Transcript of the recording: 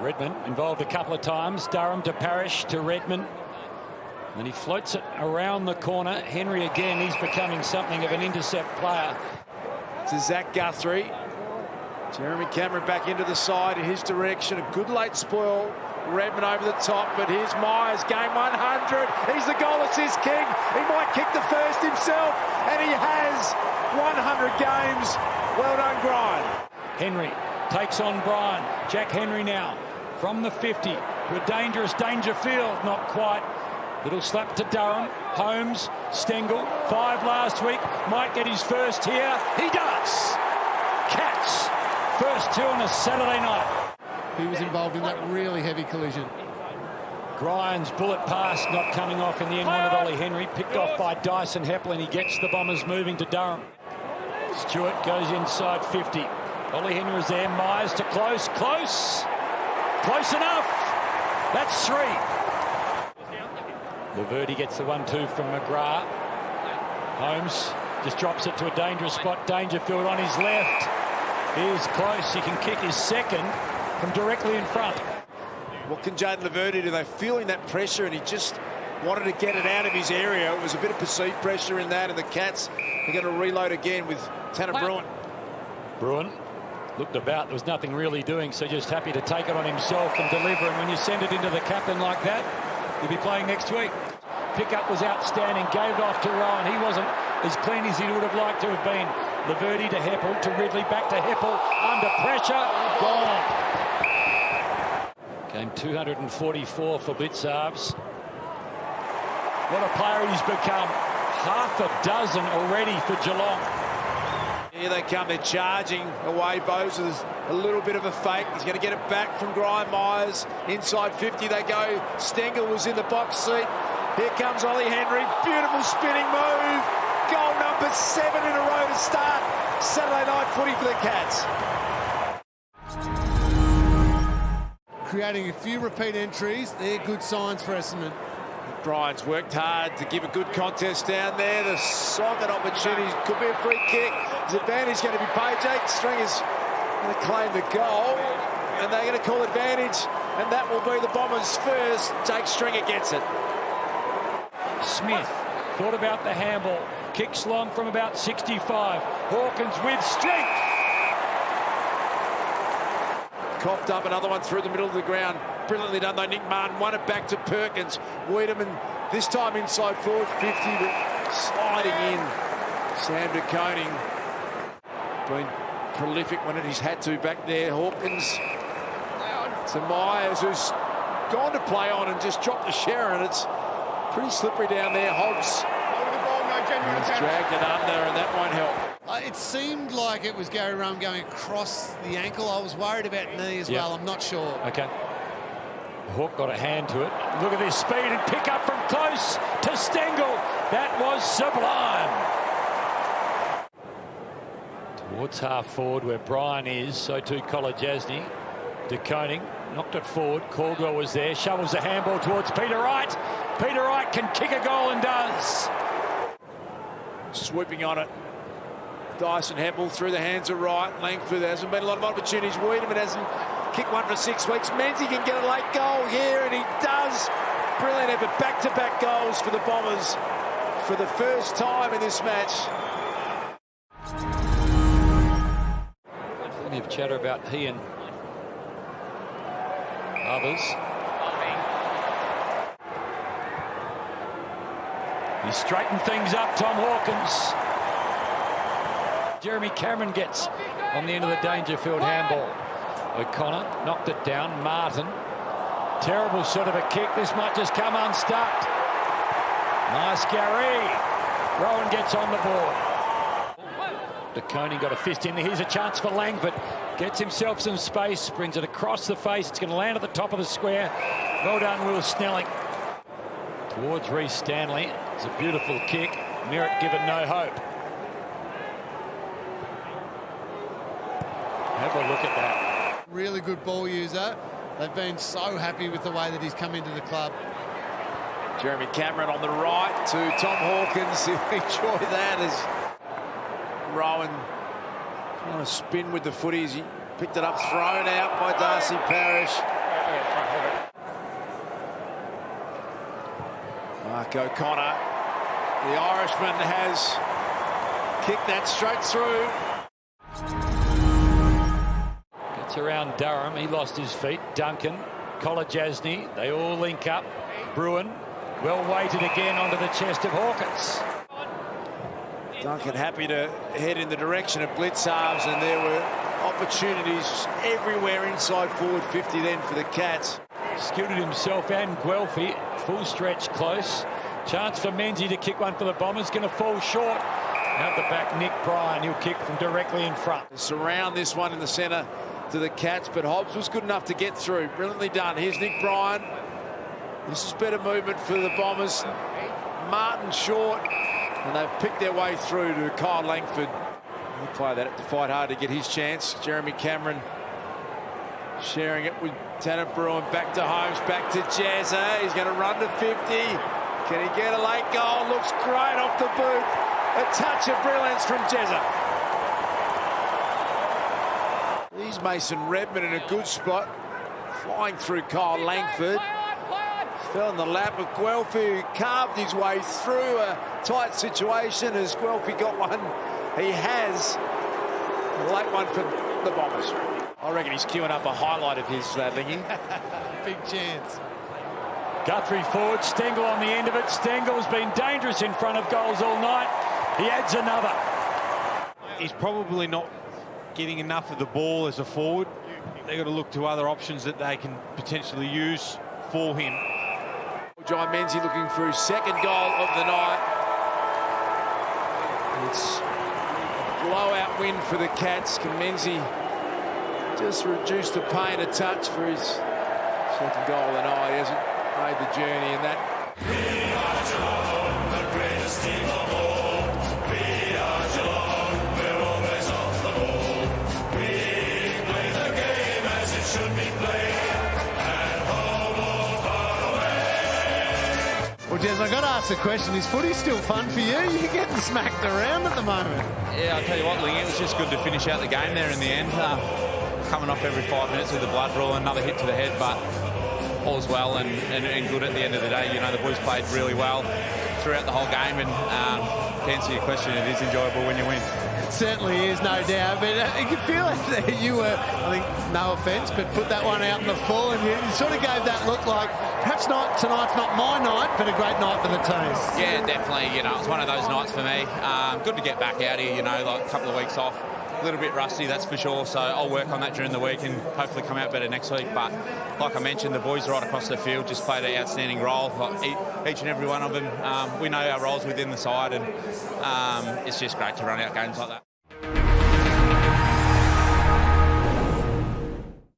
Redmond involved a couple of times. Durham to Parrish to Redmond. And he floats it around the corner. Henry again, he's becoming something of an intercept player. To Zach Guthrie. Jeremy Cameron back into the side in his direction. A good late spoil. Redmond over the top, but here's Myers, game 100. He's the goal assist king. He might kick the first himself, and he has 100 games. Well done, Brian. Henry takes on Brian. Jack Henry now from the 50 to a dangerous Dangerfield. Not quite. Little slap to Durham. Holmes, Stengel, 5 last week. Might get his first here. He does. Cats, first 2 on a Saturday night. He was involved in that really heavy collision. Grimes, bullet pass, not coming off in the end. Wanted Ollie Henry, picked off by Dyson Heppel, and he gets the Bombers moving to Durham. Stewart goes inside 50. Ollie Henry is there. Myers to close. Close enough. That's 3. Laverty gets the 1-2 from McGrath. Holmes just drops it to a dangerous spot. Dangerfield on his left. He's close. He can kick his second from directly in front. What can Jaden Laverty do? They're feeling that pressure, and he just wanted to get it out of his area. It was a bit of perceived pressure in that, and the Cats are going to reload again with Tanner Bruin. Bruin looked about. There was nothing really doing, so just happy to take it on himself and deliver. And when you send it into the captain like that, he'll be playing next week. Pickup was outstanding. Gave it off to Ryan. He wasn't as clean as he would have liked to have been. Laverty to Heppel, to Ridley, back to Heppel. Under pressure. Gone. Game 244 for Blitzarves. What a player he's become. Half a dozen already for Geelong. Here they come, they're charging away, Bose. There's a little bit of a fake. He's going to get it back from Graham Myers. Inside 50 they go. Stengel was in the box seat. Here comes Ollie Henry. Beautiful spinning move. Goal number 7 in a row to start Saturday night footy for the Cats. Creating a few repeat entries, they're good signs for Essendon. Bryant's worked hard to give a good contest down there. The socket opportunity could be a free kick. His advantage going to be paid. Jake Stringer's going to claim the goal, and they're going to call advantage, and that will be the Bombers' first. Jake Stringer gets it. Smith thought about the handball. Kicks long from about 65. Hawkins with strength. Coughed up another one through the middle of the ground. Brilliantly done though. Nick Martin won it back to Perkins. Wiedemann this time inside forward 50, but sliding in. Sam de Koning been prolific when he's had to back there. Hawkins to Myers, who's gone to play on and just dropped the Sherrin, and it's pretty slippery down there. Hobbs has dragged it under, and that won't help. It seemed like it was Gary Rum going across the ankle. I was worried about knee as well. I'm not sure. Okay. Hawk got a hand to it. Look at this speed and pick up from close to Stengel. That was sublime. Towards half forward where Brian is, so too Kolajasny. De Koning knocked it forward. Caldwell was there. Shovels a handball towards Peter Wright. Peter Wright can kick a goal and does. Swooping on it. Dyson Heppel through the hands of Wright. Langford, there hasn't been a lot of opportunities. Wiedemann hasn't kicked one for 6 weeks. Menzies can get a late goal here, and he does. Brilliant effort. Back-to-back goals for the Bombers for the first time in this match. Plenty of chatter about he and others. He straightened things up, Tom Hawkins. Jeremy Cameron gets on the end of the Dangerfield handball. O'Connor knocked it down. Martin. Terrible sort of a kick. This might just come unstuck. Nice Gary. Rowan gets on the board. De Koning got a fist in there. Here's a chance for Langford. Gets himself some space. Brings it across the face. It's going to land at the top of the square. Well done, Will Snelling. Towards Reece Stanley. It's a beautiful kick. Merritt given no hope. Have a look at that. Really good ball user. They've been so happy with the way that he's come into the club. Jeremy Cameron on the right to Tom Hawkins. Enjoy that as Rowan trying to spin with the footies. He picked it up, thrown out by Darcy Parish. Mark O'Connor, the Irishman, has kicked that straight through. Gets around Durham. He lost his feet. Duncan, Kolajasny, they all link up. Bruin, well weighted again onto the chest of Hawkins. Duncan happy to head in the direction of blitz halves, and there were opportunities everywhere inside forward 50 then for the Cats. Skilled himself and Guelphy, full stretch close. Chance for Menzies to kick one for the Bombers, going to fall short. Out the back, Nick Bryan, he'll kick from directly in front. Surround this one in the centre to the Cats, but Hobbs was good enough to get through. Brilliantly done. Here's Nick Bryan. This is better movement for the Bombers. Martin short, and they've picked their way through to Kyle Langford. He'll play that to fight hard to get his chance. Jeremy Cameron sharing it with Tanner Bruin. Back to Holmes, back to Jazza. He's going to run to 50. Can he get a late goal? Looks great off the boot. A touch of brilliance from Jazza. Here's Mason Redmond in a good spot. Flying through Kyle Langford. Fell in the lap of Guelphy, who carved his way through a tight situation. As Guelphy got one, he has. A late one for the Bombers. I reckon he's queuing up a highlight of his, Lingy. Big chance. Guthrie forward, Stengel on the end of it. Stengel's been dangerous in front of goals all night. He adds another. He's probably not getting enough of the ball as a forward. They've got to look to other options that they can potentially use for him. John Menzies looking for his second goal of the night. It's a blowout win for the Cats. Can Menzies just reduce the pain a touch for his second goal of the night? He hasn't made the journey in that. We are Geelong, the greatest team of all. We are Geelong, we're always on the ball. We play the game as it should be played. At home or far away. Well, Jez, I've got to ask the question, is footy still fun for you? You're getting smacked around at the moment. Yeah, I'll tell you what, Ling, it was just good to finish out the game there in the end. Coming off every 5 minutes with the blood rule, another hit to the head, but all's well and good at the end of the day. You know, the boys played really well throughout the whole game, and to answer your question, it is enjoyable when you win. It certainly is, no doubt. But you could feel that you were, I think, no offence, but put that one out in the full, and you sort of gave that look like, perhaps not tonight's not my night, but a great night for the team. Yeah, definitely. You know, it's one of those nights for me. Good to get back out here, you know, like a couple of weeks off. A little bit rusty, that's for sure, so I'll work on that during the week and hopefully come out better next week. But like I mentioned, the boys right across the field just played an outstanding role, like each and every one of them. We know our roles within the side, and it's just great to run out games like that.